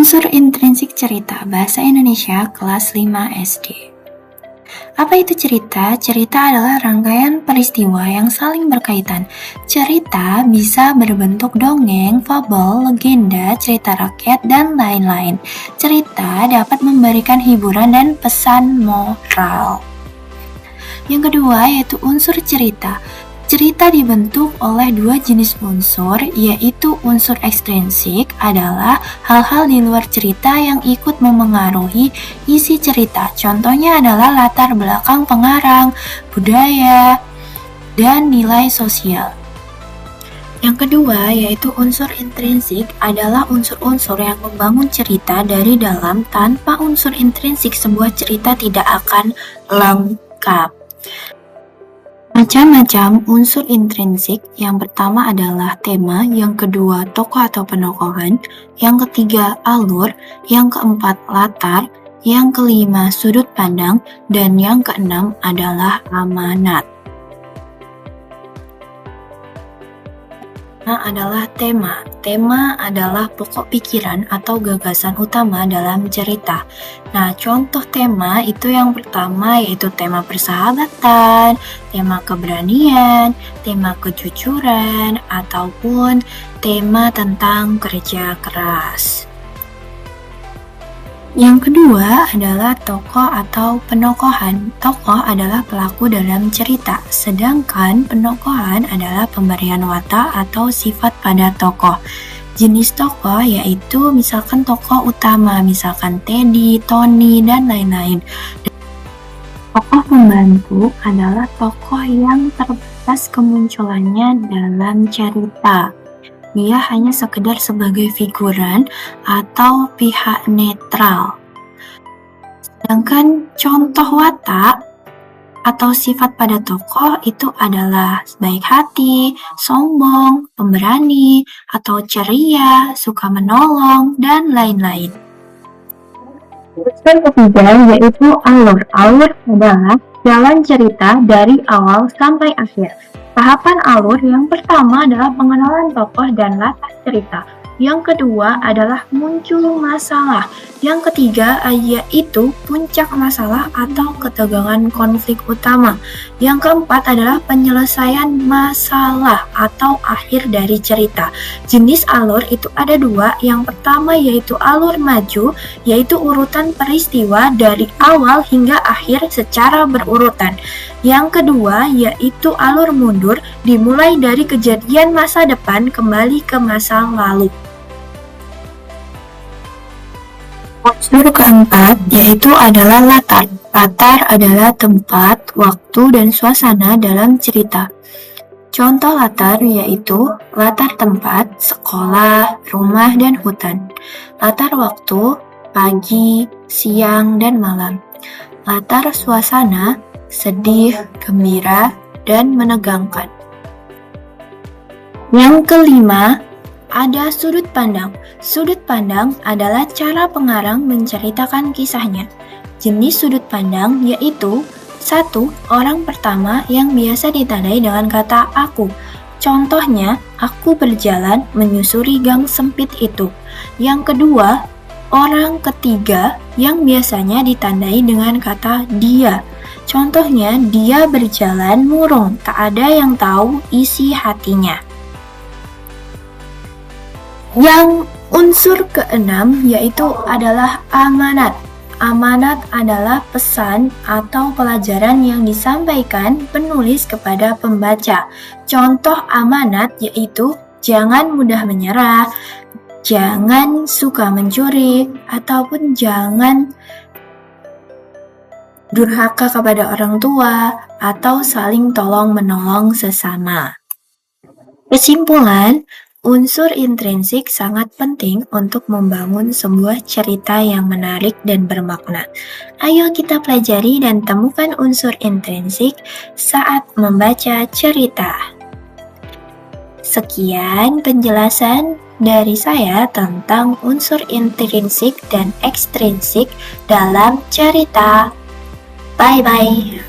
Unsur intrinsik cerita Bahasa Indonesia kelas 5 SD. Apa itu cerita? Cerita adalah rangkaian peristiwa yang saling berkaitan. Cerita bisa berbentuk dongeng, fabel, legenda, cerita rakyat, dan lain-lain. Cerita dapat memberikan hiburan dan pesan moral. Yang kedua yaitu unsur cerita. Cerita dibentuk oleh dua jenis unsur, yaitu unsur ekstrinsik adalah hal-hal di luar cerita yang ikut memengaruhi isi cerita. Contohnya adalah latar belakang pengarang, budaya, dan nilai sosial. Yang kedua yaitu unsur intrinsik adalah unsur-unsur yang membangun cerita dari dalam. Tanpa unsur intrinsik sebuah cerita tidak akan lengkap. Macam-macam unsur intrinsik. Yang pertama adalah tema, yang kedua tokoh atau penokohan, yang ketiga alur, yang keempat latar, yang kelima sudut pandang, dan yang keenam adalah amanat. Adalah tema. Tema adalah pokok pikiran atau gagasan utama dalam cerita. Nah, contoh tema itu yang pertama yaitu tema persahabatan, tema keberanian, tema kejujuran, ataupun tema tentang kerja keras. Yang kedua adalah tokoh atau penokohan. Tokoh adalah pelaku dalam cerita, sedangkan penokohan adalah pemberian watak atau sifat pada tokoh. Jenis tokoh yaitu misalkan tokoh utama, misalkan Teddy, Tony, dan lain-lain. Tokoh pembantu adalah tokoh yang terbatas kemunculannya dalam cerita. Dia hanya sekedar sebagai figuran atau pihak netral. Sedangkan contoh watak atau sifat pada tokoh itu adalah baik hati, sombong, pemberani, atau ceria, suka menolong, dan lain-lain. Unsur ketiga yaitu alur. Alur adalah jalan cerita dari awal sampai akhir. Tahapan alur yang pertama adalah pengenalan tokoh dan latar cerita. Yang kedua adalah muncul masalah. Yang ketiga yaitu puncak masalah atau ketegangan konflik utama. Yang keempat adalah penyelesaian masalah atau akhir dari cerita. Jenis alur itu ada dua. Yang pertama yaitu alur maju, yaitu urutan peristiwa dari awal hingga akhir secara berurutan. Yang kedua yaitu alur mundur, dimulai dari kejadian masa depan kembali ke masa lalu. Unsur keempat yaitu adalah latar. Latar adalah tempat, waktu, dan suasana dalam cerita. Contoh latar yaitu latar tempat, sekolah, rumah, dan hutan. Latar waktu, pagi, siang, dan malam. Latar suasana, sedih, gembira, dan menegangkan. Yang kelima, ada sudut pandang. Sudut pandang adalah cara pengarang menceritakan kisahnya. Jenis sudut pandang yaitu 1. Orang pertama yang biasa ditandai dengan kata aku. Contohnya, aku berjalan menyusuri gang sempit itu. Yang kedua, orang ketiga yang biasanya ditandai dengan kata dia. Contohnya, dia berjalan murung, tak ada yang tahu isi hatinya. Yang unsur keenam yaitu adalah amanat. Amanat adalah pesan atau pelajaran yang disampaikan penulis kepada pembaca. Contoh amanat yaitu jangan mudah menyerah, jangan suka mencuri, ataupun jangan durhaka kepada orang tua, atau saling tolong-menolong sesama. Kesimpulan, unsur intrinsik sangat penting untuk membangun sebuah cerita yang menarik dan bermakna. Ayo kita pelajari dan temukan unsur intrinsik saat membaca cerita. Sekian penjelasan dari saya tentang unsur intrinsik dan ekstrinsik dalam cerita. Bye-bye.